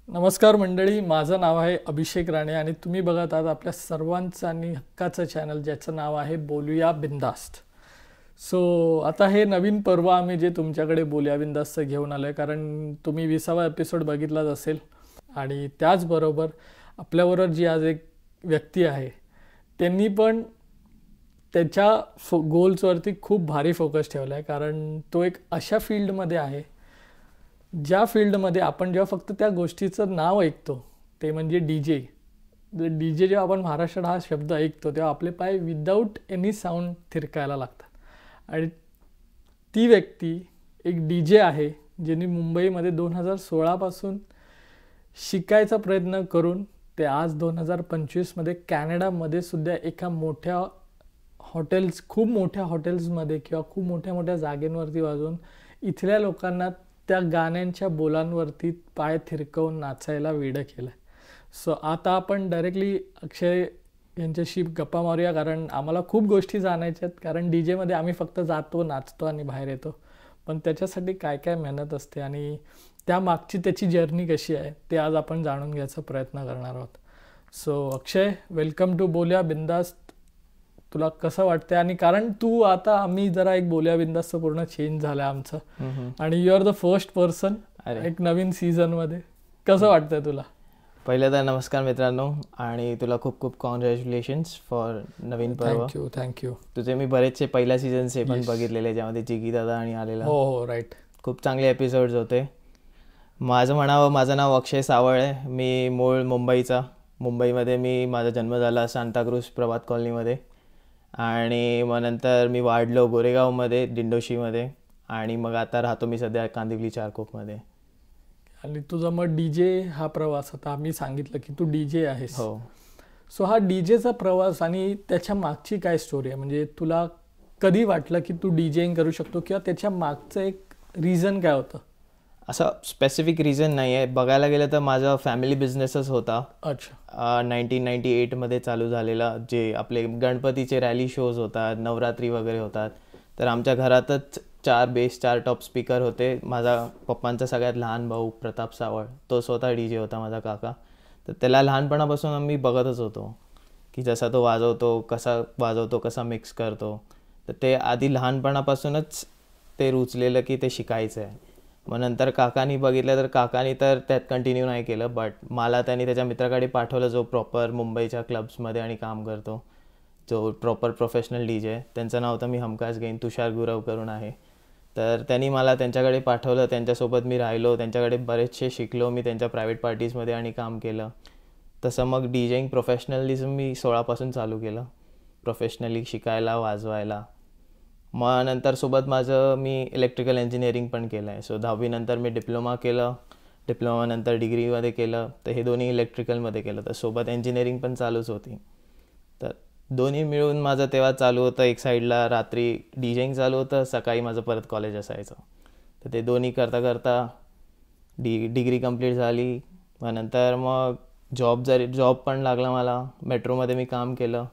नमस्कार मंडळी, माझं नाव आहे अभिषेक राणे आणि तुम्ही बघत आहात आपल्या सर्वांचं आणि हक्काचं चॅनल ज्याचं नाव आहे बोलूया बिंदास्त. आता हे नवीन पर्व आम्ही जे तुमच्याकडे बोलूया बिंदास्त घेऊन आलो आहे, कारण तुम्ही 20वा एपिसोड बघितलाच असेल. आणि त्याचबरोबर आपल्याबरोबर जी आज एक व्यक्ती आहे, त्यांनी पण त्याच्या गोल्सवरती खूप भारी फोकस ठेवला आहे, कारण तो एक अशा फील्डमध्ये आहे ज्या फील्डमध्ये आपण जेव्हा फक्त त्या गोष्टीचं नाव ऐकतो ते म्हणजे डीजे. जेव्हा आपण महाराष्ट्रात हा शब्द ऐकतो तेव्हा आपले पाय विदाऊट एनी साऊंड थिरकायला लागतात. आणि ती व्यक्ती एक डीजे आहे ज्यांनी मुंबईमध्ये 2016पासून शिकायचा प्रयत्न करून ते आज 2025मध्ये कॅनडामध्ये सुद्धा एका मोठ्या खूप मोठ्या हॉटेल्समध्ये किंवा खूप मोठ्या मोठ्या जागेंवरती वाजवून इथल्या लोकांना त्या गाण्यांच्या बोलांवरती पाय थिरकवून नाचायला वेडं केलं. आता आपण डायरेक्टली अक्षय यांच्याशी गप्पा मारूया, कारण आम्हाला खूप गोष्टी जाणायच्या आहेत. कारण डी जेमध्ये आम्ही फक्त जातो, नाचतो आणि बाहेर येतो, पण त्याच्यासाठी काय काय मेहनत असते आणि त्यामागची त्याची जर्नी कशी आहे ते आज आपण जाणून घ्यायचा प्रयत्न करणार आहोत. अक्षय, वेलकम टू बोलूया बिंदास्त. तुला कसं वाटतंय? आणि कारण तू आता आम्ही जरा एक बोलूया बिंदास्त पूर्ण चेंज झालं आमचं, आणि you are the first person एक नवीन सीझन मध्ये. कसं वाटतंय तुला? पहिलं तर नमस्कार मित्रांनो, आणि तुला खूप खूप कॉंग्रॅच्युलेशन्स फॉर नवीन पर्व. थँक्यू. तुझे मी बरेचसे पहिल्या सीझनचे पण बघितलेले, ज्यामध्ये जिगी दादा आणि आलेला. हो राईट. खूप चांगले एपिसोड्स होते. माझं नाव अक्षय सावळ आहे. मी मूळ मुंबईमध्ये माझा जन्म झाला सांताक्रूज प्रभात कॉलनीमध्ये, आणि मग नंतर मी वाढलो गोरेगावमध्ये दिंडोशीमध्ये, आणि मग आता राहतो मी सध्या कांदिवली चारकोपमध्ये. आणि तुझा मग डीजे हा प्रवास, आता आम्ही सांगितलं की तू डीजे आहेस. हो. हा डीजेचा प्रवास आणि त्याच्या मागची काय स्टोरी आहे? म्हणजे तुला कधी वाटलं की तू डीजेइंग करू शकतो, किंवा त्याच्या मागचं एक रिझन काय होतं? असं स्पेसिफिक रिझन नाही आहे. बघायला गेलं तर माझा फॅमिली बिझनेसच होता. अच्छा. 1998मध्ये चालू झालेला, जे आपले गणपतीचे रॅली शोज होतात, नवरात्री वगैरे होतात. तर आमच्या घरातच 4 टॉप स्पीकर होते. माझा पप्पांचा सगळ्यात लहान भाऊ प्रताप सावळ, तो स्वतः डी जे होता, माझा काका. तर त्याला लहानपणापासून आम्ही बघतच होतो की जसा तो वाजवतो, कसा मिक्स करतो. तर ते आधी लहानपणापासूनच ते रुचलेलं की ते शिकायचं आहे. मग नंतर काकानी बघितलं तर काकानी तर त्यात कंटिन्यू नाही केलं, बट मला त्यांनी त्याच्या मित्राकडे पाठवलं, जो प्रॉपर मुंबईच्या क्लब्समध्ये आणि काम करतो, जो प्रॉपर प्रोफेशनल डी जे. त्यांचं नाव तर मी हमखास घेईन, तुषार गुरव करून आहे. तर त्यांनी मला त्यांच्याकडे पाठवलं. त्यांच्यासोबत मी राहिलो, त्यांच्याकडे बरेचसे शिकलो मी, त्यांच्या प्रायव्हेट पार्टीजमध्ये आणि काम केलं. तसं मग डीजेइंग प्रोफेशनलिझम मी 16पासून चालू केलं, प्रोफेशनली शिकायला, वाजवायला. मग नंतर सोबत मी इलेक्ट्रिकल इंजिनिअरिंग पण केलं आहे. 10वी नंतर मी डिप्लोमा केलं, डिप्लोमानंतर डिग्रीमध्ये केलं. तर हे दोन्ही इलेक्ट्रिकलमध्ये केलं, तर सोबत इंजिनिअरिंग पण चालूच होती. तर दोन्ही मिळून माझं तेव्हा चालू होतं. एक साईडला रात्री डीजेइंग चालू होतं, सकाळी माझं परत कॉलेज असायचं. तर ते दोन्ही करता करता डिग्री कंप्लीट झाली. मग नंतर जॉब पण लागला मला. मेट्रोमध्ये मी काम केलं.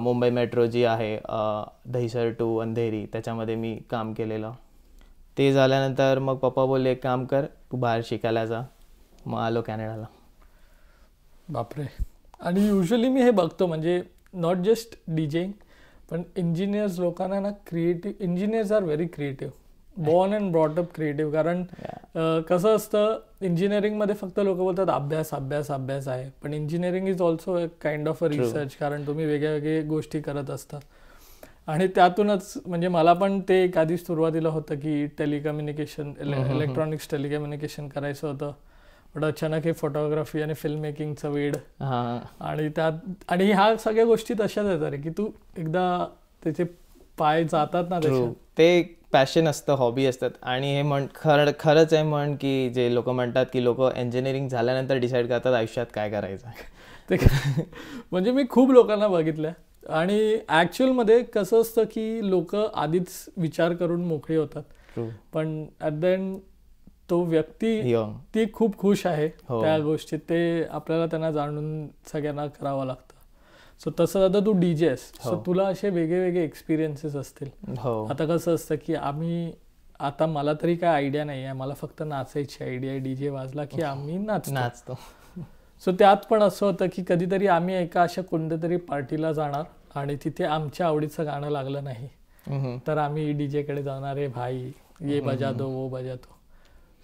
मुंबई मेट्रो जी आहे, दहिसर टू अंधेरी, त्याच्यामध्ये मी काम केलेलं. ते झाल्यानंतर मग पप्पा बोलले, एक काम कर, तू बाहेर शिकायला जा. मग आलो कॅनडाला. बापरे. आणि युजली मी हे बघतो, म्हणजे नॉट जस्ट डीजेइंग, पण इंजिनियर्स लोकांना ना, engineers are very creative, born and brought up creative. कारण कसं असतं, इंजिनिअरिंगमध्ये फक्त लोक बोलतात अभ्यास अभ्यास अभ्यास आहे, पण engineering is also a kind of a research. कारण तुम्ही वेगळ्या गोष्टी करत असतात. आणि त्यातूनच म्हणजे मला पण ते एक आधी सुरुवातीला होतं की टेलिकम्युनिकेशन, इलेक्ट्रॉनिक्स टेलिकम्युनिकेशन करायचं होतं, पण अचानक हे फोटोग्राफी आणि फिल्म मेकिंगचं वेड. आणि ह्या सगळ्या गोष्टी तशाच आहेत रे, की तू एकदा त्याचे पाय जातात ना त्याच्यात, ते पॅशन असतं, हॉबी असतात. आणि हे खरंच आहे की जे लोक म्हणतात की लोक इंजिनिअरिंग झाल्यानंतर डिसाईड करतात आयुष्यात काय करायचं. ते म्हणजे मी खूप लोकांना बघितलं. आणि ॲक्च्युअलमध्ये कसं असतं की लोक आधीच विचार करून मोकळी होतात, पण ॲट द एंड तो व्यक्ती ती खूप खुश आहे त्या गोष्टीत. ते आपल्याला त्यांना जाणून सगळ्यांना करावं लागतं. तसं आता तू डीजे आहेस, तुला असे वेगळे एक्सपिरियन्सेस असतील. आता कसं असतं की आम्ही आता मला तरी काय आयडिया नाही आहे, मला फक्त नाचायची आयडिया आहे. DJ वाजला की आम्ही नाचतो. सो त्यात पण असं होतं की कधीतरी आम्ही एका अशा कोणत्या पार्टीला जाणार आणि तिथे आमच्या आवडीचं गाणं लागलं नाही तर आम्ही डीजेकडे जाणार, आहे भाई ये बजा दो वो बजा दो.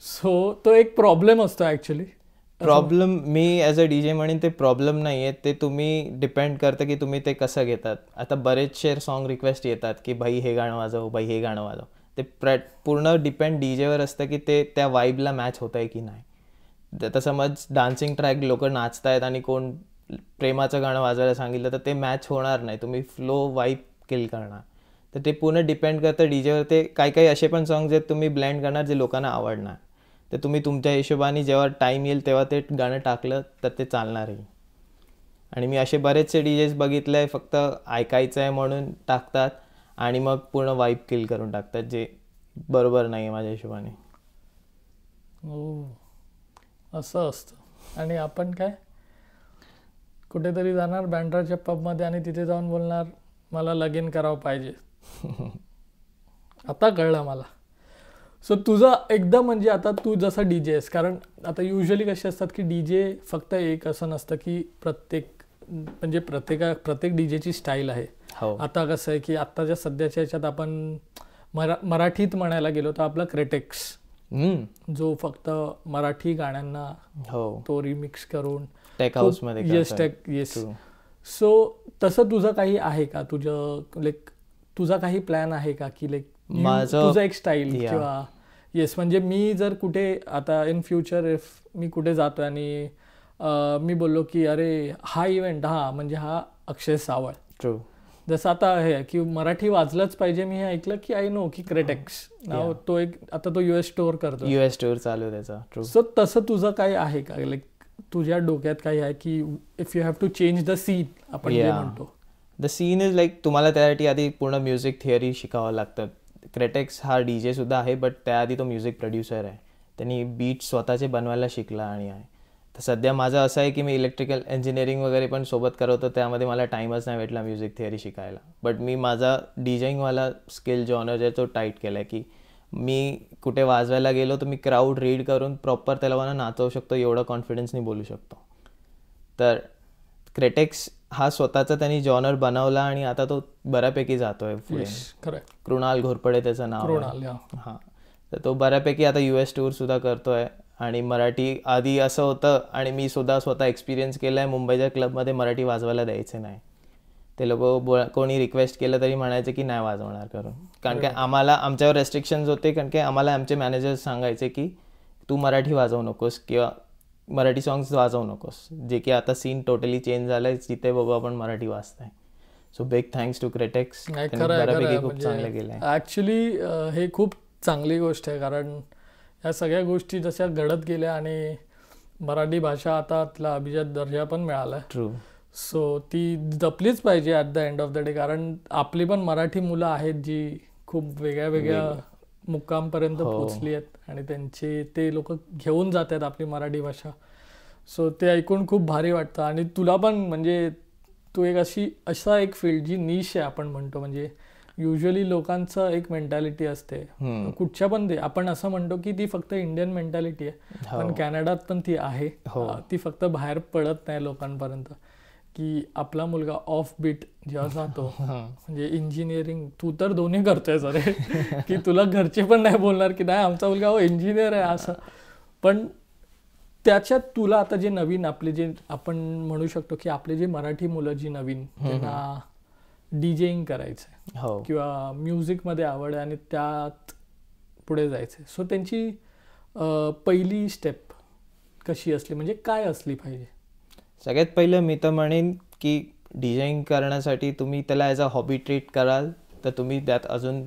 सो तो एक प्रॉब्लेम असतो actually. Problem me as a DJ म्हणेन ते प्रॉब्लेम नाही आहे, ते तुम्ही डिपेंड करतं की तुम्ही ते कसं घेतात. आता बरेचसे सॉन्ग रिक्वेस्ट येतात की भाई हे गाणं वाजव, भाई हे गाणं वाजव. ते पूर्ण डिपेंड DJवर असतं की ते त्या वाईबला मॅच होत आहे की नाही. आता समज डान्सिंग ट्रॅक लोक नाचतायत आणि कोण प्रेमाचं गाणं वाजवायला सांगितलं तर ते मॅच होणार नाही, तुम्ही फ्लो वाईब किल करणार. तर ते पूर्ण डिपेंड करतं DJवर. ते काही असे पण सॉंग्स आहेत तुम्ही ब्लेंड करणार जे लोकांना आवडणार, तर तुम्ही तुमच्या हिशोबाने जेव्हा टाईम येईल तेव्हा ते गाणं टाकलं तर ते चालणारही. आणि मी असे बरेचसे DJs बघितले आहे फक्त ऐकायचं आहे म्हणून टाकतात आणि मग पूर्ण वाईब किल करून टाकतात, जे बरोबर नाही आहे माझ्या हिशोबाने. हो असं असतं. आणि आपण काय कुठेतरी जाणार बँड्राच्या पबमध्ये आणि तिथे जाऊन बोलणार मला लगीन करावं पाहिजे. आता कळलं मला. सो तुझं एकदम म्हणजे आता तू जसा DJ आहेस, कारण आता युजली कसे असतात की DJ फक्त एक असं नसतं की प्रत्येक DJची स्टाईल आहे. आता कसं आहे की आत्ताच्या सध्याच्या ह्याच्यात आपण मराठीत म्हणायला गेलो तर आपला क्रेटेक्स जो फक्त मराठी गाण्यांना तो रिमिक्स करून टेक हाऊसमध्ये. येस. सो तसं तुझं काही आहे का, तुझा काही प्लॅन आहे का की तुझा एक स्टाईल किंवा येस म्हणजे मी जर कुठे आता इन फ्युचर इफ मी कुठे जातोय आणि मी बोललो की अरे हा इव्हेंट म्हणजे हा अक्षय सावळ, जसं आता हे की मराठी वाजलंच पाहिजे, मी हे ऐकलं की आय नो की क्रेटेक्स नाव तो एक आता तो US स्टोअर करतो, US स्टोअर चालू त्याचा. सो तसं तुझं काही आहे का, तुझ्या डोक्यात काही आहे की if you have to change the scene आपण जे म्हणतो. द सीन इज तुम्हाला त्यासाठी आधी पूर्ण म्युझिक थिअरी शिकावं लागतं. क्रेटेक्स हा DJ सुद्धा आहे बट त्याआधी तो म्युझिक प्रोड्युसर आहे, त्यांनी बीट स्वतःचे बनवायला शिकला आणि आहे. तर सध्या माझं असं आहे की मी इलेक्ट्रिकल इंजिनिअरिंग वगैरे पण सोबत करवतो, त्यामध्ये मला टाईमच नाही भेटला म्युझिक थिअरी शिकायला. बट मी माझा DJingवाला स्किल जॉनर आहे तो टाईट केला आहे की मी कुठे वाजवायला गेलो तर मी क्राऊड रीड करून प्रॉपर त्याला मला नाचवू शकतो, एवढं कॉन्फिडन्सनी बोलू शकतो. तर क्रेटेक्स हा स्वतःचा त्यांनी जॉनर बनवला आणि आता तो बऱ्यापैकी जातोय पुढे. कृणाल घोरपडे त्याचं नाव. हां, तर तो बऱ्यापैकी आता US टूर सुद्धा करतोय. आणि मराठी आधी असं होतं आणि मी सुद्धा स्वतः एक्सपिरियन्स केलं आहे, मुंबईच्या क्लबमध्ये मराठी वाजवायला द्यायचे नाही. ते लोक कोणी रिक्वेस्ट केलं तरी म्हणायचे की नाही वाजवणार करून, कारण की आम्हाला आमच्यावर रेस्ट्रिक्शन्स होते, कारण की आम्हाला आमचे मॅनेजर्स सांगायचे की तू मराठी वाजवू नकोस किंवा मराठी सॉंग्स वाजवू नकोस, जे की आता सीन टोटली चेंज झालं आहे, जिथे बघू आपण मराठी वाजताय. So big thanks to Cretex, बऱ्यापैकी खूप चांगलं केलं आहे. ॲक्च्युली हे खूप चांगली गोष्ट आहे, कारण ह्या सगळ्या गोष्टी जशा घडत गेल्या आणि मराठी भाषा आता तिला अभिजात दर्जा पण मिळाला. ट्रू. सो ती जपलीच पाहिजे at the end of the day, कारण आपली पण मराठी मुलं आहेत जी खूप वेगळ्या मुक्कामपर्यंत पोचली आहेत आणि त्यांचे ते लोक घेऊन जात आहेत आपली मराठी भाषा. सो ते ऐकून खूप भारी वाटतं. आणि तुला पण म्हणजे तू एक असा एक फील्ड जी निश आहे आपण म्हणतो, म्हणजे युजली लोकांचं एक मेंटॅलिटी असते कुठच्या पण आपण असं म्हणतो की ती फक्त इंडियन मेंटॅलिटी आहे, पण कॅनडात पण ती आहे. ती फक्त बाहेर पडत नाही लोकांपर्यंत, की आपला मुलगा ऑफ बीट जेव्हा जातो म्हणजे इंजिनिअरिंग, तू तर दोन्ही करतोय अरे की तुला घरचे पण नाही बोलणार की नाही आमचा मुलगा इंजिनियर आहे असं, पण त्याच्यात तुला आता जे नवीन आपले जे आपण म्हणू शकतो की आपले जे मराठी मुलं जी नवीन त्यांना DJing करायचंय किंवा म्युझिकमध्ये आवड आहे आणि त्यात पुढे जायचंय, सो त्यांची पहिली स्टेप कशी असली, म्हणजे काय असली पाहिजे? सगळ्यात पहिलं मी तर म्हणेन की DJing करण्यासाठी तुम्ही त्याला ॲज अ हॉबी ट्रीट कराल तर तुम्ही त्यात अजून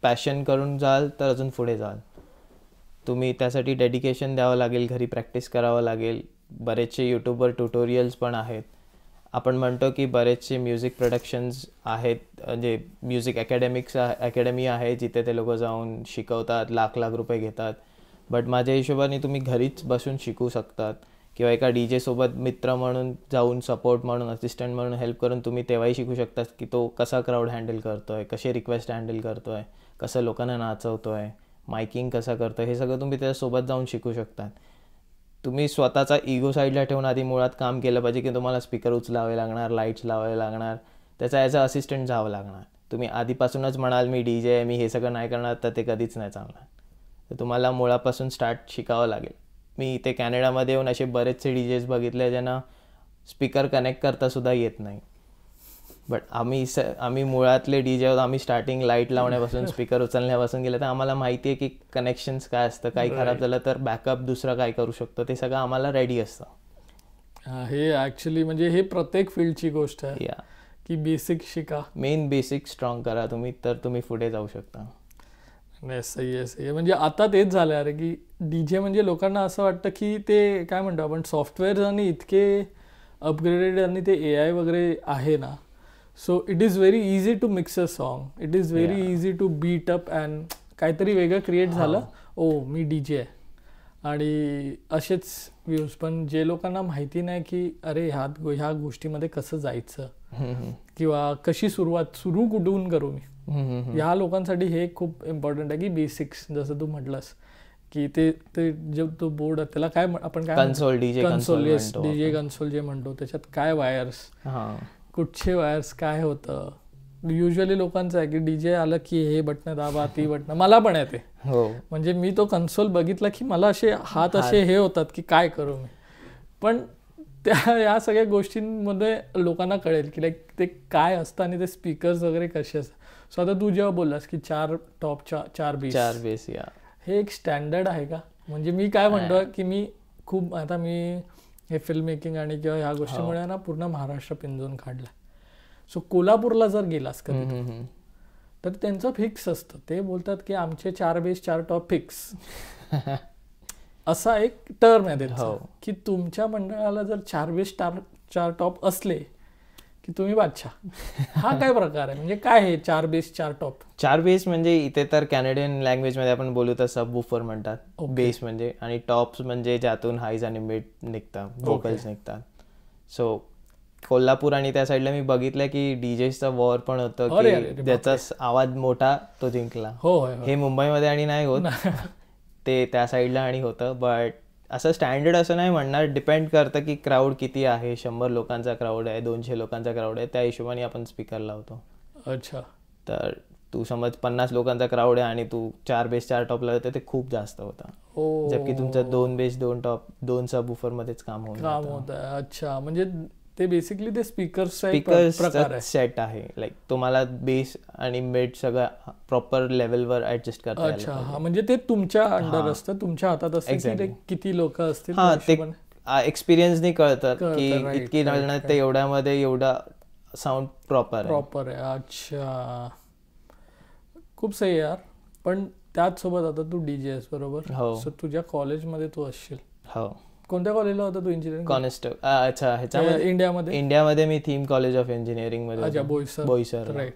पॅशन करून जाल तर अजून पुढे जाल. तुम्ही त्यासाठी डेडिकेशन द्यावं लागेल, घरी प्रॅक्टिस करावं लागेल. बरेचसे यूट्यूबवर ट्युटोरियल्स पण आहेत. आपण म्हणतो की बरेचसे म्युझिक प्रोडक्शन्स आहेत, म्हणजे म्युझिक अकॅडमी आहे जिथे ते लोक जाऊन शिकवतात, लाख रुपये घेतात. बट माझ्या हिशोबाने तुम्ही घरीच बसून शिकू शकतात किंवा एका DJ सोबत मित्र म्हणून जाऊन सपोर्ट म्हणून असिस्टंट म्हणून हेल्प करून तुम्ही तेव्हाही शिकू शकतात की तो कसा क्राऊड हँडल करतो आहे, कसे रिक्वेस्ट हँडल करतो आहे, कसं लोकांना नाचवतो आहे, मायकिंग कसं करतं, हे सगळं तुम्ही त्याच्यासोबत जाऊन शिकू शकता. तुम्ही स्वतःचा इगो साईडला ठेवून आधी मुळात काम केलं पाहिजे की तुम्हाला स्पीकर उचलावे लागणार, लाईट्स लावावे लागणार, त्याचा ॲज अ असिस्टंट जावं लागणार. तुम्ही आधीपासूनच म्हणाल मी DJ आहे, मी हे सगळं नाही करणार, तर ते कधीच नाही चालणार. तर तुम्हाला मुळापासून स्टार्ट शिकावं लागेल. मी इथे कॅनडामध्ये येऊन असे बरेचसे DJs बघितले ज्यांना स्पीकर कनेक्ट करता सुद्धा येत नाही. बट आम्ही मुळातले DJ आहोत. आम्ही स्टार्टिंग लाईट लावण्यापासून स्पीकर उचलण्यापासून गेलं, तर आम्हाला माहिती आहे की कनेक्शन्स काय असतं, काही खराब झालं तर बॅकअप दुसरं काय करू शकतो, ते सगळं आम्हाला रेडी असतं. हे ॲक्च्युली म्हणजे हे प्रत्येक फील्डची गोष्ट आहे की बेसिक शिका, मेन बेसिक स्ट्रॉंग करा तुम्ही, तर तुम्ही पुढे जाऊ शकता. नाही सही आहे. म्हणजे आता तेच झालं अरे की DJ म्हणजे लोकांना असं वाटतं की ते काय म्हणतो आपण सॉफ्टवेअर आणि इतके अपग्रेडेड आणि ते AI वगैरे आहे ना, so it is very easy to mix a song, it is very easy to beat up and काहीतरी वेगळं क्रिएट झालं, मी DJ आहे आणि असेच व्ह्यूज. पण जे लोकांना माहिती नाही की अरे ह्या गोष्टीमध्ये कसं जायचं किंवा कशी सुरू कुठून करू मी, ह्या लोकांसाठी हे खूप इम्पॉर्टंट आहे की बेसिक्स, जसं तू म्हटलंस की ते जे तो बोर्ड त्याला काय आपण काय कन्सोल, DJ कन्सोल जे म्हणतो, त्याच्यात काय वायर्स, कुठचे वायर्स, काय होतं. युजली लोकांचं आहे की DJ आलं की हे बटणं दाबा, ती बटणं. मला पण येते, म्हणजे मी तो कन्सोल बघितला की मला असे हात असे हे होतात की काय करू मी. पण या सगळ्या गोष्टींमध्ये लोकांना कळेल की लाईक ते काय असतं आणि ते स्पीकर्स वगैरे कसे असतात. सो आता तू जेव्हा बोललास की 4 टॉप 4 बेस, हे एक स्टँडर्ड आहे का? म्हणजे मी काय म्हणतो की मी हे फिल्म मेकिंग आणि किंवा ह्या गोष्टीमुळे ना पूर्ण महाराष्ट्र पिंजून काढला. सो कोल्हापूरला जर गेलास कधी तर त्यांचं फिक्स असतं, ते बोलतात की आमचे 4 बेस 4 टॉप फिक्स असा एक टर्म आहे त्यांचा, की तुमच्या मंडळाला जर 4 बेस 4 टॉप असले की तुम्ही बादशाह. हा काय प्रकार आहे, म्हणजे काय हे 4 बेस 4 टॉप? 4 बेस म्हणजे इथे तर कॅनेडियन लँग्वेजमध्ये आपण बोलू तर सबवूफर म्हणतात बेस म्हणजे, आणि टॉप्स म्हणजे ज्यातून हाईज आणि मिड निघतात, व्होकल्स निघतात. सो कोल्हापूर आणि त्या साईडला मी बघितलं की DJचा वॉर पण होतं की ज्याचा आवाज मोठा तो जिंकला. हे मुंबईमध्ये आणि नाही होत, ते त्या साईडला आणि होतं. बट असं स्टँडर्ड असं नाही म्हणणार, डिपेंड करतं की क्राऊड किती आहे. 100 लोकांचा क्राऊड आहे, 200 लोकांचा क्राऊड आहे, त्या हिशोबाने आपण स्पीकर लावतो. अच्छा. तर तू समज 50 लोकांचा क्राऊड आहे आणि तू 4 बेस 4 टॉप लावतो, ते खूप जास्त होतं. जबकि तुमचं 2 बेस 2 टॉप 2 सबवूफर मध्येच काम होतं. अच्छा, म्हणजे ते बेसिकली ते स्पीकर्स सेट आहे, लाईक तुम्हाला बेस आणि मिड सगळं प्रॉपर लेवलवर ऍडजस्ट करता. अच्छा, म्हणजे ते तुमच्या अंडर असतं, तुमच्या हातात असतं की किती लोक असतील. ते एक्सपिरियन्सनी कळतं की इतकी रळणार ते एवढ्यामध्ये एवढा साऊंड प्रॉपर आहे. अच्छा, खूप सही यार. पण त्याच सोबत आता तू DJ आहेस बरोबर, सो तुझ्या कॉलेजमध्ये तू असशील. कोणत्या कॉलेजला होता तू इंजिनिअरिंग? कॉन्स्टेबल. अच्छा, ह्याच्यामध्ये इंडियामध्ये मी थीम कॉलेज ऑफ इंजिनिअरिंग मध्ये. बोईसर. राईट.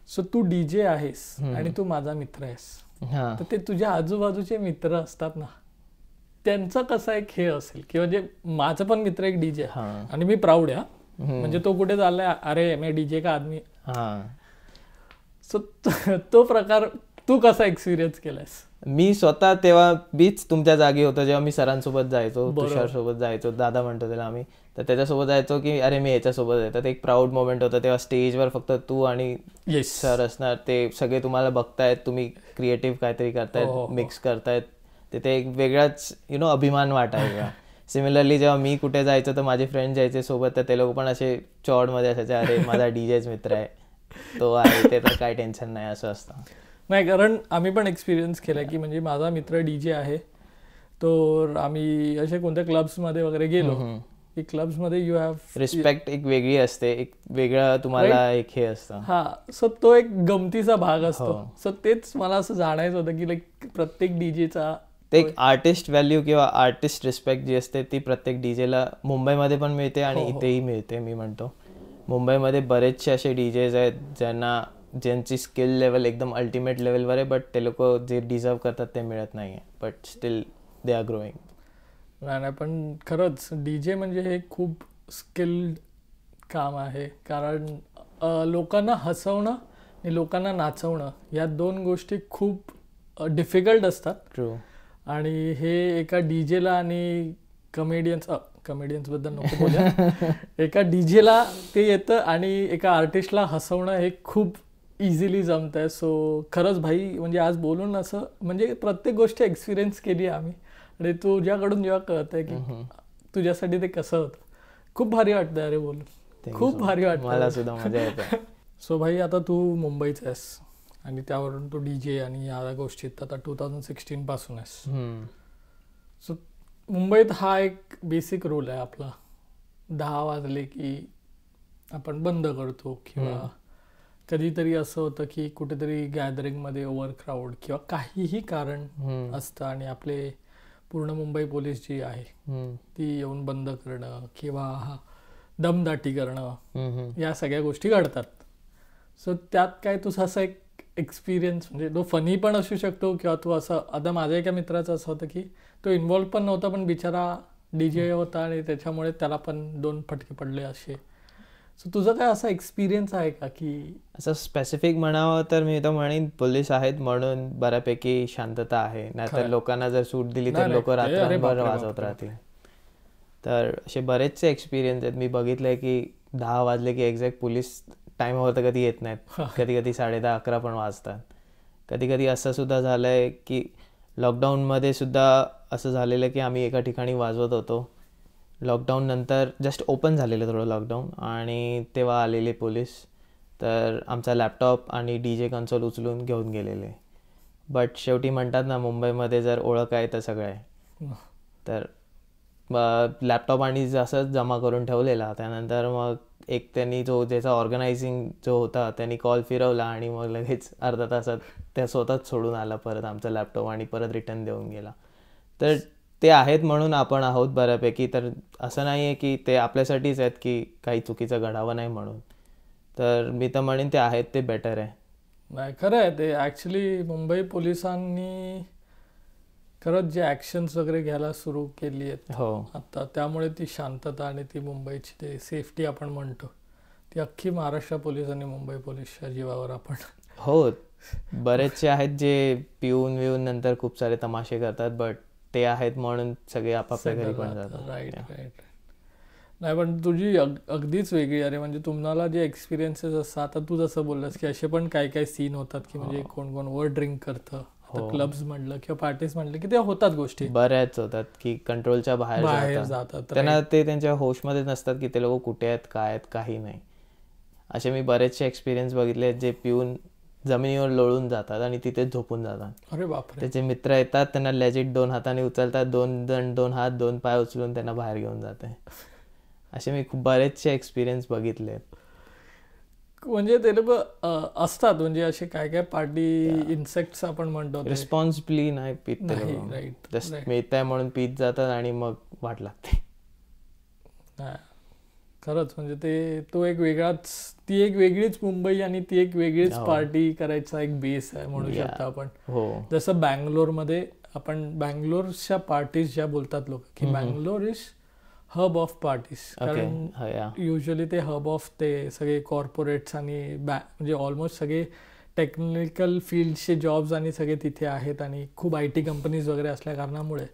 सो तू DJ आहेस आणि तू माझा मित्र आहेस, तर ते तुझ्या आजूबाजूचे मित्र असतात ना, त्यांचा कसा एक हे असेल की म्हणजे माझा पण मित्र एक DJ आहे आणि मी प्राऊड आहे, म्हणजे तो कुठे चाललाय, अरे मी DJ का आदमी. सो तो प्रकार तू कसा एक्सपिरियन्स केलास? मी स्वतः तेव्हा बीच तुमच्या जागी होतो, जेव्हा मी सरांसोबत जायचो, तुषार सोबत जायचो, दादा म्हणतो त्याला आम्ही, तर त्याच्यासोबत जायचो की अरे मी याच्यासोबत आहे. तर एक प्राऊड मोमेंट होतं तेव्हा. स्टेजवर फक्त तू आणि सर असणार, ते सगळे तुम्हाला बघतायत, तुम्ही क्रिएटिव्ह काहीतरी करतायत, मिक्स करतायत, ते एक वेगळाच अभिमान वाटायचा. सिमिलरली जेव्हा मी कुठे जायचो तर माझे फ्रेंड जायचे सोबत, तर ते लोक पण असे चॉडमध्ये असायचे, अरे माझा DJच मित्र आहे, तो आहे, ते तर काय टेन्शन नाही, असं असतं. नाही, कारण आम्ही पण एक्सपिरियन्स केला की म्हणजे माझा मित्र DJ आहे, तर आम्ही असे कोणत्या क्लब्समध्ये वगैरे गेलो की क्लब्समध्ये यू हॅव रिस्पेक्ट एक वेगळी असते, एक वेगळं तुम्हाला एक हे असतं. सो तो एक गमतीचा भाग असतो. सो तेच मला असं जाणायचं होतं की लाईक प्रत्येक DJचा ते एक आर्टिस्ट व्हॅल्यू किंवा आर्टिस्ट रिस्पेक्ट जी असते ती प्रत्येक DJला मुंबईमध्ये पण मिळते आणि इथेही मिळते. मी म्हणतो मुंबईमध्ये बरेचसे असे DJs आहेत ज्यांची स्किल लेवल एकदम अल्टिमेट लेवलवर आहे, बट ते लोक जे डिझर्व करतात ते मिळत नाही आहे, but still they are growing. नाही, पण खरंच DJ म्हणजे हे खूप स्किल्ड काम आहे, कारण लोकांना हसवणं आणि लोकांना नाचवणं या 2 गोष्टी खूप डिफिकल्ट असतात. ट्रू. आणि हे एका डीजेला आणि कमेडियन्स बद्दल नको बोलूया. एका डीजेला ते येतं आणि एका आर्टिस्टला हसवणं हे खूप इझिली जमत आहे. सो खरंच भाई म्हणजे आज बोलून असं म्हणजे प्रत्येक गोष्ट एक्सपिरियन्स केली आम्ही. आणि तुझ्याकडून जेव्हा कळतंय की तुझ्यासाठी ते कसं होतं, खूप भारी वाटतं अरे बोलून, खूप भारी वाटतं. मला सुद्धा मजा येते. सो भाई आता तू मुंबईचा आहेस आणि त्यावरून तू डीजे आणि या गोष्टीत आता 2016 पासून आहेस. सो मुंबईत हा एक बेसिक रूल आहे आपला, 10 वाजले की आपण बंद करतो. किंवा कधीतरी असं होतं की कुठेतरी गॅदरिंगमध्ये ओव्हर क्राऊड किंवा काहीही कारण असतं आणि आपले पूर्ण मुंबई पोलीस जी आहे ती येऊन बंद करणं किंवा दमदाटी करणं या सगळ्या गोष्टी घडतात. सो त्यात काय तुझा असा एक एक्सपिरियन्स म्हणजे तो फनी पण असू शकतो किंवा तू असं, आता माझ्या एका मित्राचं असं होतं की तो इन्व्हॉल्व पण नव्हता पण बिचारा डीजे होता आणि त्याच्यामुळे त्याला पण 2 फटके पडले असे. सो तुझा काय असा एक्सपिरियन्स आहे का की असं स्पेसिफिक म्हणावं तर मी तर म्हणेन पोलीस आहेत म्हणून बऱ्यापैकी शांतता आहे, नाहीतर लोकांना जर सूट दिली तर लोक रात्रभर वाजवत राहतील. तर असे बरेचसे एक्सपिरियन्स आहेत. मी बघितलंय की 10 वाजले की एक्झॅक्ट पोलीस टाईमावर तर कधी येत नाहीत, कधी कधी 10:30-11 पण वाजतात. कधी कधी असं सुद्धा झालंय की लॉकडाऊनमध्ये सुद्धा असं झालेलं की आम्ही एका ठिकाणी वाजवत होतो. लॉकडाऊन नंतर जस्ट ओपन झालेलं थोडं लॉकडाऊन आणि तेव्हा आलेले पोलीस, तर आमचा लॅपटॉप आणि DJ कन्सोल उचलून घेऊन गेलेले. बट शेवटी म्हणतात ना मुंबईमध्ये जर ओळख आहे तर सगळं आहे. तर लॅपटॉप आणि असं जमा करून ठेवलेला. त्यानंतर मग एक त्यांनी ज्याचा ऑर्गनायझिंग जो होता त्यांनी कॉल फिरवला आणि मग लगेच अर्धा तासात त्या स्वतःच सोडून आला परत आमचा लॅपटॉप आणि परत रिटर्न देऊन गेला. तर ते आहेत म्हणून आपण आहोत बऱ्यापैकी. तर असं नाही आहे की ते आपल्यासाठीच आहेत की काही चुकीचं घडावं नाही म्हणून. तर मी तर म्हणेन ते आहेत ते बेटर आहे. नाही खरं आहे ते. ॲक्च्युली मुंबई पोलिसांनी खरंच जे ॲक्शन्स वगैरे घ्यायला सुरू केली आहेत आता, त्यामुळे ती शांतता आणि ती मुंबईची ते सेफ्टी आपण म्हणतो ती अख्खी महाराष्ट्र पोलीस आणि मुंबई पोलीसच्या जीवावर आपण. हो, बरेचसे आहेत जे पिऊन विऊन नंतर खूप सारे तमाशे करतात, बट ते आहेत म्हणून सगळे आपापल्या घरी पण जातात. Right right. नाही पण तुझी अगदीच वेगळी. अरे म्हणजे तुम्हाला जे एक्सपिरियन्सेस असतात, आता तू जसं बोललास की असे पण काही काही सीन होतात की म्हणजे कोण कोण ओव्हर ड्रिंक करतं. क्लब्स म्हटलं किंवा पार्टीज म्हटलं की ते होतात गोष्टी, बऱ्याच होतात की कंट्रोलच्या बाहेर जातात. त्यांना ते त्यांच्या होशमध्ये नसतात की ते लोक कुठे आहेत काय आहेत काही नाही. असे मी बरेचसे एक्सपिरियन्स बघितले जे पिऊन जमिनीवर लोळून जातात आणि तिथेच झोपून जातात. अरे बापरे. त्याचे मित्र येतात त्यांना लेजिट 2 हाताने उचलतात, 2 जण 2 हात 2 पाय उचलून त्यांना बाहेर घेऊन जाते. असे मी खूप बरेचसे एक्सपिरियन्स बघितले. म्हणजे ते लोक असतात म्हणजे असे काय काय पार्टी इन्सेक्ट्स आपण म्हणतो, रिस्पॉन्सिबली नाही पित ते लोक. जस्ट मिळत आहे म्हणून पित जातात आणि मग वाट लागते. खरंच म्हणजे ते तो एक वेगळाच, ती एक वेगळीच मुंबई आणि ती एक वेगळीच पार्टी करायचा एक बेस आहे म्हणू शकतो आपण. जसं बँगलोरमध्ये आपण बँगलोरच्या पार्टीज ज्या बोलतात लोक की Bangalore is hub of parties, कारण युजली ते हब ऑफ ते सगळे कॉर्पोरेट्स आणि म्हणजे ऑलमोस्ट सगळे टेक्निकल फील्डचे जॉब्स आणि सगळे तिथे आहेत आणि खूप IT कंपनीज वगैरे असल्या कारणामुळे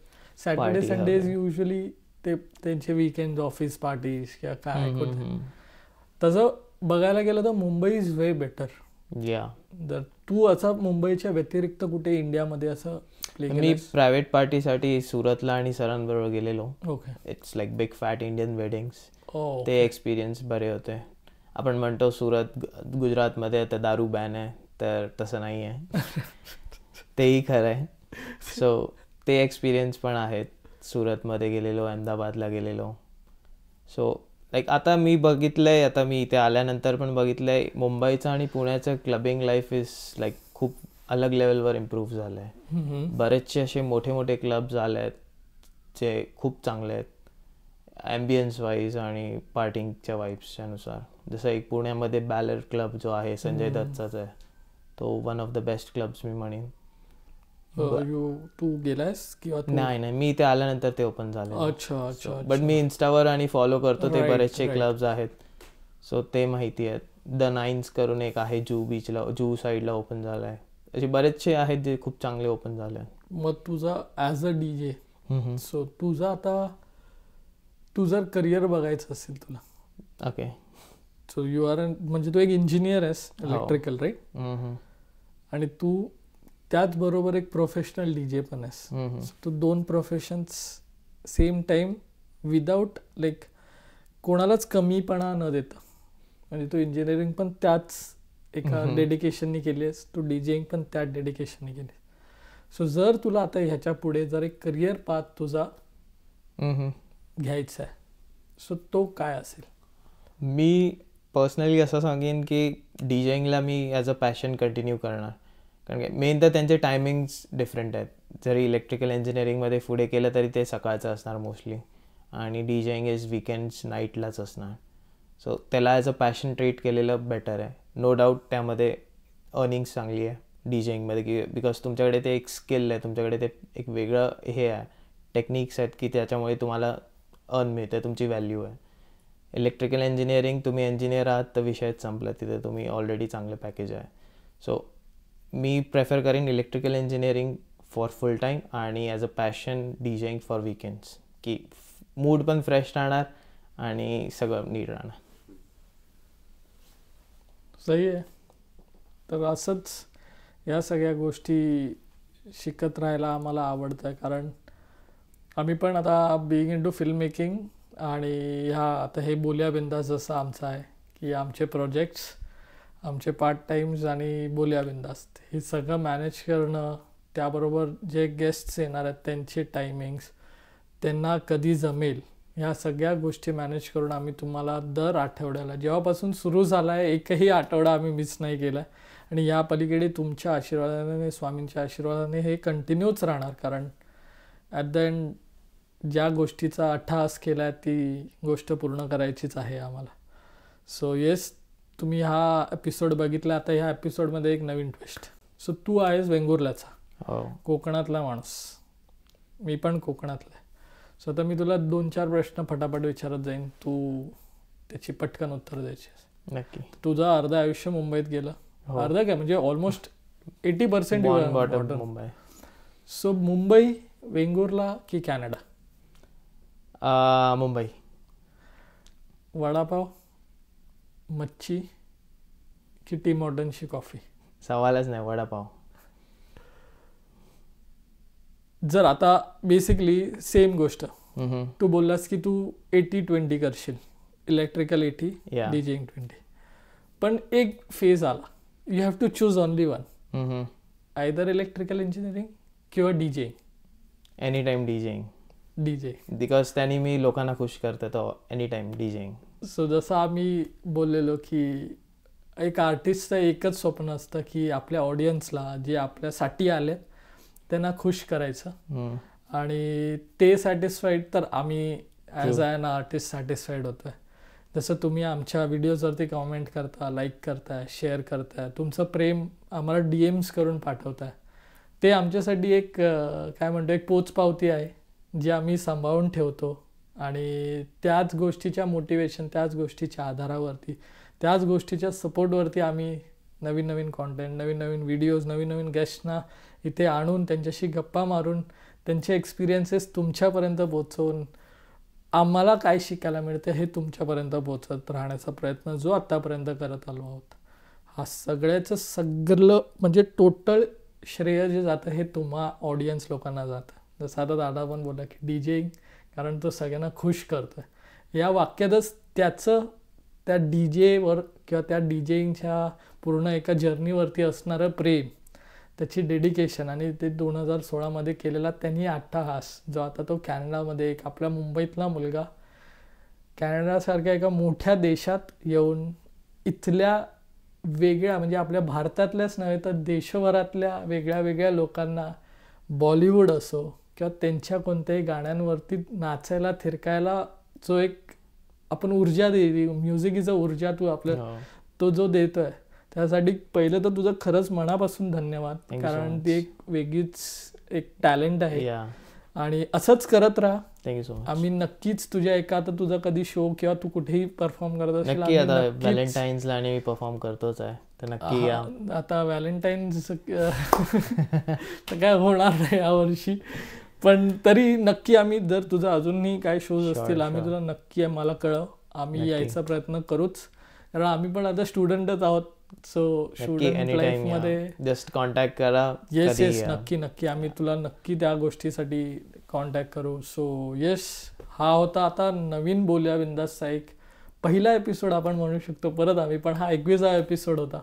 सॅटर्डे संडेज युजली ते त्यांचे वीकेंड ऑफिस पार्टीज किंवा काय होते. तसं बघायला गेलं तर मुंबई इज वे बेटर. जर तू असा मुंबईच्या व्यतिरिक्त कुठे इंडियामध्ये असं मी प्रायव्हेट पार्टीसाठी सुरतला आणि सरांबरोबर गेलेलो. It's like big fat Indian weddings. ते एक्सपिरियन्स बरे होते. आपण म्हणतो सुरत गुजरातमध्ये आता दारू बॅन आहे, तर तसं नाही आहे. तेही खरं आहे. सो ते एक्सपिरियन्स पण आहेत. सुरतमध्ये गेलेलो, अहमदाबादला गेलेलो. सो लाईक आता मी बघितलंय, आता मी इथे आल्यानंतर पण बघितलंय मुंबईचं आणि पुण्याचं क्लबिंग लाईफ इज लाईक खूप अलग लेवलवर इम्प्रूव्ह झालं आहे. बरेचसे असे मोठे मोठे क्लब्स आले आहेत जे खूप चांगले आहेत ॲम्बियन्स वाईज आणि पार्टिंगच्या वाईब्सच्या नुसार. जसं एक पुण्यामध्ये बॅलर क्लब जो आहे संजय दत्तचाच आहे, तो one of the best clubs मी म्हणेन. तू गेलायस किंवा नाही मी इथे आल्यानंतर ते ओपन झाले. अच्छा. बट मी इन्स्टावर आणि फॉलो करतो ते बरेचसे क्लब्स आहेत, सो ते माहिती आहेत. द नाईन्स करून एक आहे जू बीचला, जू साईडला ओपन झालाय. असे बरेचसे आहेत जे खूप चांगले ओपन झाले. मग तुझा ॲज अ DJ, सो तुझा आता तू जर करिअर बघायचं असेल तुला, ओके, सो यू आर म्हणजे तू एक इंजिनियर आहेस इलेक्ट्रिकल, राईट? आणि तू त्याचबरोबर एक प्रोफेशनल DJ पण आहेस. तू 2 professions same time without like कोणालाच कमीपणा न देता, म्हणजे तू इंजिनिअरिंग पण त्याच एका डेडिकेशननी केली आहेस, तू DJing पण त्याच डेडिकेशननी केली. सो जर तुला आता ह्याच्या पुढे जर एक करिअर पाथ तुझा घ्यायचा आहे, सो तो काय असेल? मी पर्सनली असं सांगेन की DJingला मी ॲज अ पॅशन कंटिन्यू करणार. कारण की मेन तर त्यांचे टायमिंग्स डिफरंट आहेत. जरी इलेक्ट्रिकल इंजिनिअरिंगमध्ये पुढे केलं तरी ते सकाळचं असणार मोस्टली, आणि DJing इज वीकेंड्स नाईटलाच असणार. सो त्याला ॲज अ पॅशन ट्रीट केलेलं बेटर आहे. नो डाऊट त्यामध्ये अर्निंग्स चांगली आहे DJingमध्ये, की बिकॉज तुमच्याकडे ते एक स्किल आहे, तुमच्याकडे ते एक वेगळं हे आहे, टेक्निक्स आहेत की त्याच्यामुळे तुम्हाला अर्न मिळते, तुमची व्हॅल्यू आहे. इलेक्ट्रिकल इंजिनिअरिंग तुम्ही इंजिनियर आहात तर विषयच संपला, तिथे तुम्ही ऑलरेडी चांगलं पॅकेज आहे. सो मी प्रेफर करेन electrical engineering for full time आणि as a passion DJing for weekends, की मूड पण फ्रेश राहणार आणि सगळं नीट राहणार. सही आहे. तर असंच या सगळ्या गोष्टी शिकत राहायला आम्हाला आवडतं आहे, कारण आम्ही पण आता being into film making आणि ह्या आता हे बोल्या बिंदास जसं आमचं आहे की आमचे प्रोजेक्ट्स, आमचे पार्ट टाईम्स आणि बोल्या बिंदास्त हे सगळं मॅनेज करणं, त्याबरोबर जे गेस्ट्स येणार आहेत त्यांचे टायमिंग्स, त्यांना कधी जमेल, ह्या सगळ्या गोष्टी मॅनेज करून आम्ही तुम्हाला दर आठवड्याला जेव्हापासून सुरू झाला आहे एकही आठवडा आम्ही मिस नाही केला आहे. आणि या पलीकडे तुमच्या आशीर्वादाने, स्वामींच्या आशीर्वादाने हे कंटिन्यूच राहणार, कारण ॲट द एंड ज्या गोष्टीचा अट्टहास केला आहे ती गोष्ट पूर्ण करायचीच आहे आम्हाला. सो येस, तुम्ही हा एपिसोड बघितला. आता ह्या एपिसोडमध्ये एक नवीन ट्विस्ट. सो तू आहेस वेंगुर्ल्याचा, कोकणातला माणूस, मी पण कोकणातला आहे. सो आता मी तुला 2-4 प्रश्न फटाफट विचारत जाईन, तू त्याची पटकन उत्तर द्यायची. नक्की. तुझं अर्ध आयुष्य मुंबईत गेलं, अर्ध काय म्हणजे ऑलमोस्ट 80% मुंबई. सो मुंबई, वेंगुर्ला की कॅनडा? मुंबई. वडापाव, मच्छी की टीम हॉर्टनची कॉफी? सवालच नाही, वडापाव. जर आता बेसिकली सेम गोष्ट तू बोललास की तू 80-20 करशील, इलेक्ट्रिकल 80, DJing 20, पण एक फेज आला, you have to choose only one, either electrical engineering किंवा DJing. Any time DJing. Because त्यांनी मी लोकांना खुश करते, तो एनी टाइम DJing. सो जसं आम्ही बोललेलो की एक आर्टिस्टचं एकच स्वप्न असतं की आपल्या ऑडियन्सला, जे आपल्यासाठी आले त्यांना खुश करायचं, आणि ते सॅटिस्फाईड तर आम्ही ॲज अ आर्टिस्ट सॅटिस्फाईड होतो आहे. जसं तुम्ही आमच्या व्हिडिओजवरती कॉमेंट करता, लाईक करताय, शेअर करताय, तुमचं प्रेम आम्हाला DMs करून पाठवताय, ते आमच्यासाठी एक काय म्हणतो, एक पोचपावती आहे जी आम्ही सांभाळून ठेवतो. आणि त्याच गोष्टीच्या मोटिवेशन, त्याच गोष्टीच्या आधारावरती, त्याच गोष्टीच्या सपोर्टवरती आम्ही नवीन नवीन कॉन्टेंट, नवीन नवीन व्हिडिओज, नवीन नवीन गेस्टना इथे आणून त्यांच्याशी गप्पा मारून त्यांचे एक्सपिरियन्सेस तुमच्यापर्यंत पोचवून आम्हाला काय शिकायला मिळतं हे तुमच्यापर्यंत पोचत राहण्याचा प्रयत्न जो आत्तापर्यंत करत आलो आहोत. हा सगळ्याचं सगळं म्हणजे टोटल श्रेय जे जातं हे तुम्हा ऑडियन्स लोकांना जातं. जसं आता दादा पण बोला की DJing कारण तो सगळ्यांना खुश करतो आहे, या वाक्यातच त्याचं त्या DJवर किंवा त्या DJingच्या पूर्ण एका जर्नीवरती असणारं प्रेम, त्याची डेडिकेशन आणि ते 2016मध्ये केलेला त्यांनी अट्टहास, जो आता तो कॅनडामध्ये, एक आपल्या मुंबईतला मुलगा कॅनडासारख्या एका मोठ्या देशात येऊन इथल्या वेगळ्या म्हणजे आपल्या भारतातल्याच नव्हे तर देशभरातल्या वेगळ्या वेगळ्या लोकांना बॉलिवूड असो किंवा त्यांच्या कोणत्याही गाण्यांवरती नाचायला, थिरकायला जो एक आपण ऊर्जा देते, म्युझिक इज अ ऊर्जा, तू आपल्या तो जो देतोय त्यासाठी पहिलं तर तुझं खरंच मनापासून धन्यवाद. कारण ती एक वेगळीच एक टॅलेंट आहे आणि असंच करत राहा. Thank you so much. आम्ही नक्कीच तुझ्या एका आता तुझा कधी शो किंवा तू कुठेही परफॉर्म करत असेल नक्की आता व्हॅलेंटाईन्सला आणि मी परफॉर्म करतोच आहे तर नक्की या. आता व्हॅलेंटाईन्स तर काय होणार नाही यावर्षी, पण तरी नक्की आम्ही जर तुझं अजूनही काय शोज असतील आम्ही तुला नक्की मला कळव, आम्ही यायचा प्रयत्न करूच, कारण आम्ही पण आता स्टुडंटच आहोत. सो स्टुडंट लाईफ मध्ये जस्ट कॉन्टॅक्ट करा. येस येस नक्की नक्की आम्ही तुला नक्की त्या गोष्टीसाठी कॉन्टॅक्ट करू. सो येस, हा होता आता नवीन बोलूया बिंदासचा एक पहिला एपिसोड आपण म्हणू शकतो. परत आम्ही पण हा 21वा एपिसोड होता.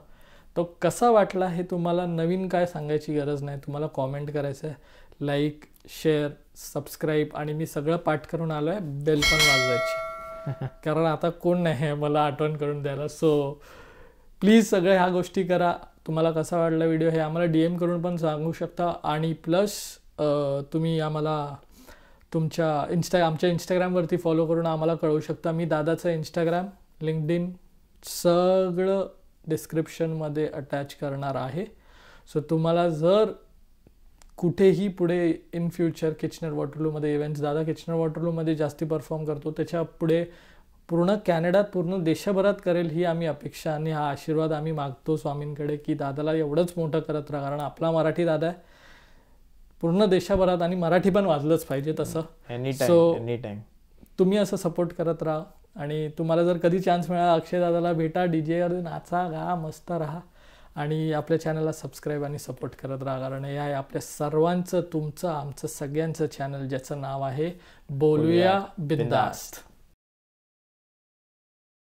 तो कसा वाटला हे तुम्हाला नवीन काय सांगायची गरज नाही, तुम्हाला कॉमेंट करायचं आहे, लाईक शेअर सबस्क्राईब, आणि मी सगळं पाठ करून आलो आहे, बेल पण वाजवायची कारण आता कोण नाही आहे मला आठवण करून द्यायला. सो प्लीज सगळ्या ह्या गोष्टी करा. तुम्हाला कसा वाटला व्हिडिओ हे आम्हाला DM करून पण सांगू शकता, आणि प्लस तुम्ही आम्हाला तुमच्या आमच्या इंस्टाग्रामवरती फॉलो करून आम्हाला कळवू शकता. मी दादाचं इंस्टाग्राम, लिंक्डइन सगळं डिस्क्रिप्शनमध्ये अटॅच करणार आहे. सो तुम्हाला जर कुठेही पुढे इन फ्युचर किचनर वॉटरलूमध्ये इव्हेंट्स, दादा किचनर वॉटरलूमध्ये जास्ती परफॉर्म करतो, त्याच्या पुढे पूर्ण कॅनडात पूर्ण देशभरात करेल ही आम्ही अपेक्षा आणि हा आशीर्वाद आम्ही मागतो स्वामींकडे की दादाला एवढंच मोठं करत राहा, कारण आपला मराठी दादा आहे पूर्ण देशभरात आणि मराठी पण वाजलंच पाहिजे तसं. सो तुम्ही असं सपोर्ट करत राहा, आणि तुम्हाला जर कधी चान्स मिळाला अक्षय दादाला भेटा, डीजेवर नाचा गा मस्त राहा, आणि आपल्या चॅनलला सबस्क्राईब आणि सपोर्ट करत राहा, कारण हे आहे आपल्या सर्वांचं तुमचं आमचं सगळ्यांचं चॅनल ज्याचं नाव आहे बोलूया बिंदास्त.